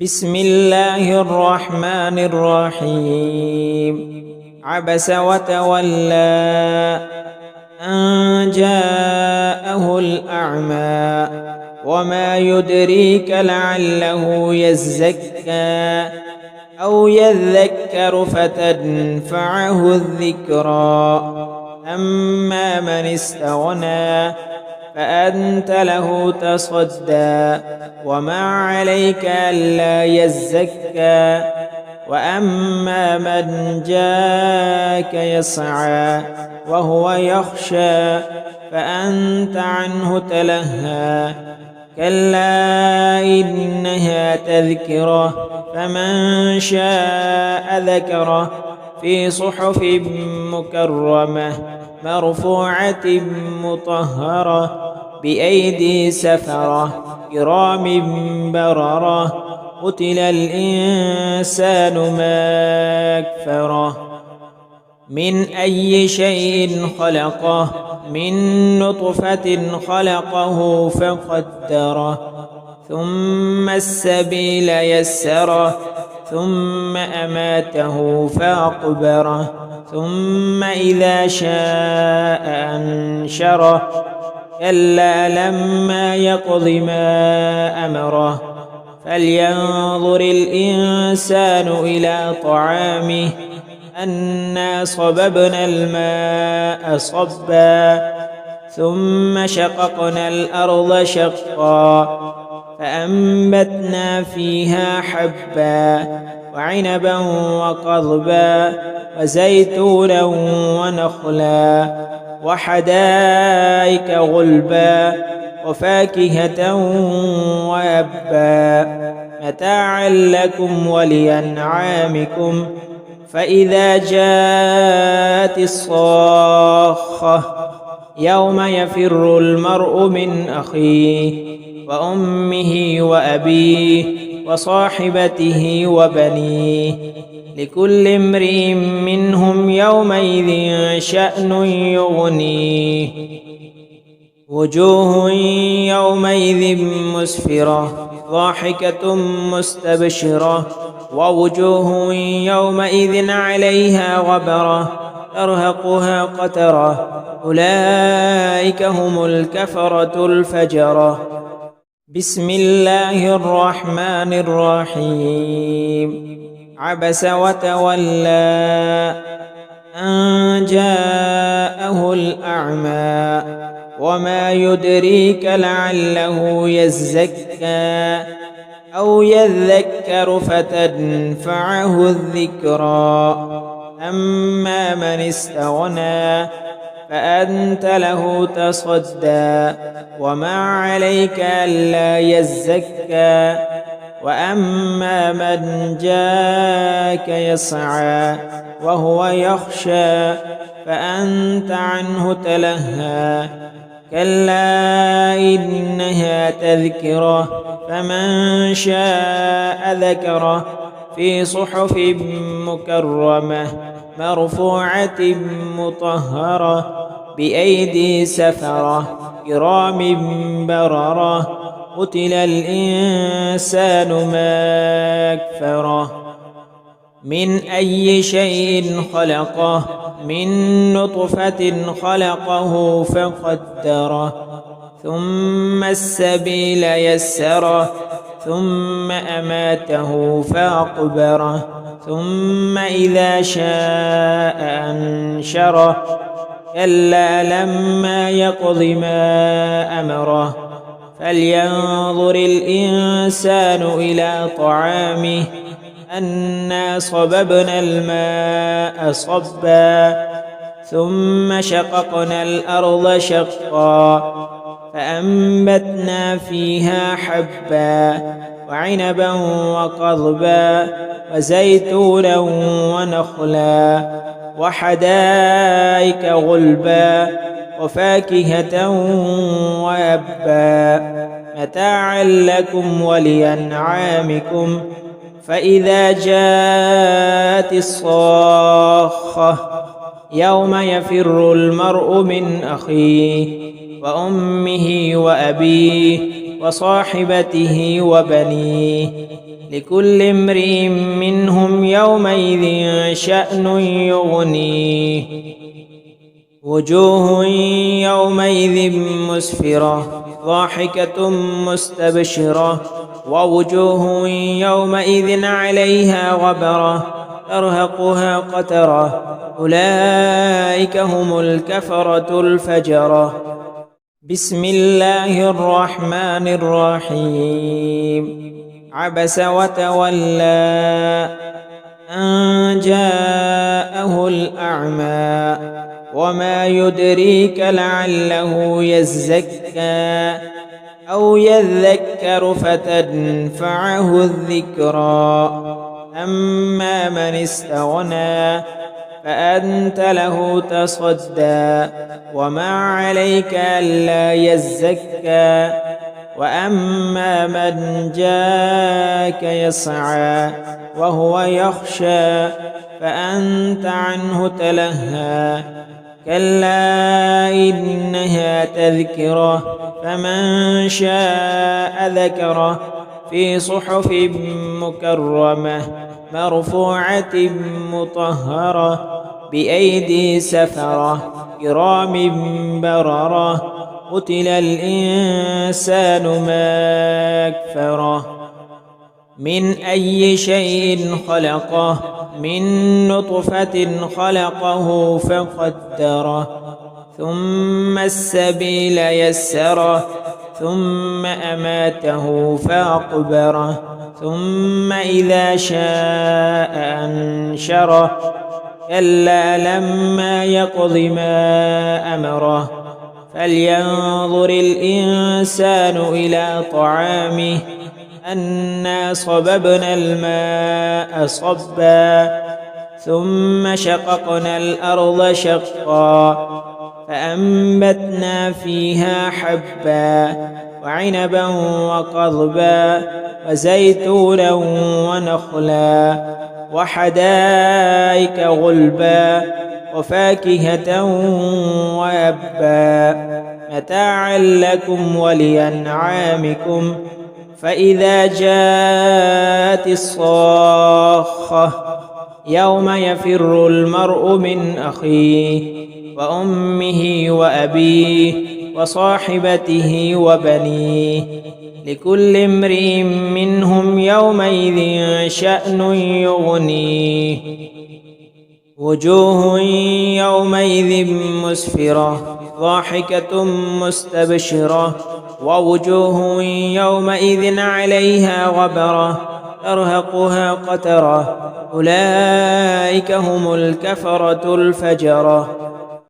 بسم الله الرحمن الرحيم. عبس وتولى أن جاءه الأعمى وما يدريك لعله يزكى أو يذكر فتنفعه الذكرى. أما من استغنى فأنت له تصدى وما عليك ألا يزكى. وأما من جاءك يسعى وهو يخشى فأنت عنه تلهى. كلا إنها تذكرة فمن شاء ذكره في صحف مكرمة مرفوعة مطهرة بأيدي سفرة كرام بررة. قتل الإنسان ما أكفره. من أي شيء خلقه؟ من نطفة خلقه فقدره ثم السبيل يسره ثم أماته فأقبره ثم إذا شاء أنشره. كلا لما يقض ما أمره. فلينظر الإنسان إلى طعامه أنا صببنا الماء صبا ثم شققنا الأرض شقا فأنبتنا فيها حبا وعنبا وقضبا وزيتونا ونخلا وحدائق غلبا وفاكهة وأبا متاعا لكم ولأنعامكم. فإذا جاءت الصاخة يوم يفر المرء من أخيه وأمه وأبيه وصاحبته وبنيه لكل امرئ منهم يومئذ شأن يغنيه. وجوه يومئذ مسفرة ضاحكة مستبشرة ووجوه يومئذ عليها غبرة ترهقها قترة أولئك هم الكفرة الفجرة. بسم الله الرحمن الرحيم. عبس وتولى أن جاءه الأعمى وما يدريك لعله يزكى أو يذكر فتنفعه الذكرى. أما من استغنى فأنت له تصدى وما عليك ألا يزكى. وأما من جاءك يسعى وهو يخشى فأنت عنه تلهى. كلا إنها تذكرة فمن شاء ذكره في صحف مكرمة مرفوعة مطهرة بأيدي سفرة كرام بررة. قتل الإنسان ما أكفره. من أي شيء خلقه؟ من نطفة خلقه فقدره ثم السبيل يسره ثم أماته فأقبره ثم إذا شاء أنشره. كلا لما يقض ما أمره. فلينظر الإنسان إلى طعامه أنا صببنا الماء صبا ثم شققنا الأرض شقا فأنبتنا فيها حبا وعنبا وقضبا وزيتونا ونخلا وحدائق غلبا وفاكهة وأبا متاعا لكم ولأنعامكم. فإذا جاءت الصاخة يوم يفر المرء من أخيه وأمه وأبيه وصاحبته وبنيه لكل امرئ منهم يومئذ شأن يغنيه وجوه يومئذ مسفرة ضاحكة مستبشرة ووجوه يومئذ عليها غبرة ترهقها قترة أولئك هم الكفرة الفجرة. بسم الله الرحمن الرحيم. عبس وتولى أن جاءه الأعمى وما يدريك لعله يزكى أو يذكر فتنفعه الذكرى أما من استغنى فأنت له تصدى وما عليك ألا يزكى وأما من جاءك يسعى وهو يخشى فأنت عنه تلهى كلا إنها تذكرة فمن شاء ذكره في صحف مكرمة مرفوعة مطهرة بأيدي سفرة كرام بررة قتل الإنسان ما أكفره من أي شيء خلقه من نطفة خلقه فقدره ثم السبيل يسره ثم أماته فأقبره ثم إذا شاء أنشره كلا لما يقض ما أمره فلينظر الإنسان إلى طعامه أنا صببنا الماء صبا ثم شققنا الأرض شقا فأنبتنا فيها حبا وعنبا وقضبا وزيتونا ونخلا وحدائق غلبا وفاكهة وأبا متاعا لكم ولأنعامكم فإذا جاءت الصاخة يوم يفر المرء من أخيه وأمه وأبيه وصاحبته وبنيه لكل امرئ منهم يومئذ شأن يغنيه وجوه يومئذ مسفرة ضاحكة مستبشرة ووجوه يومئذ عليها غبرة ترهقها قترة أولئك هم الكفرة الفجرة.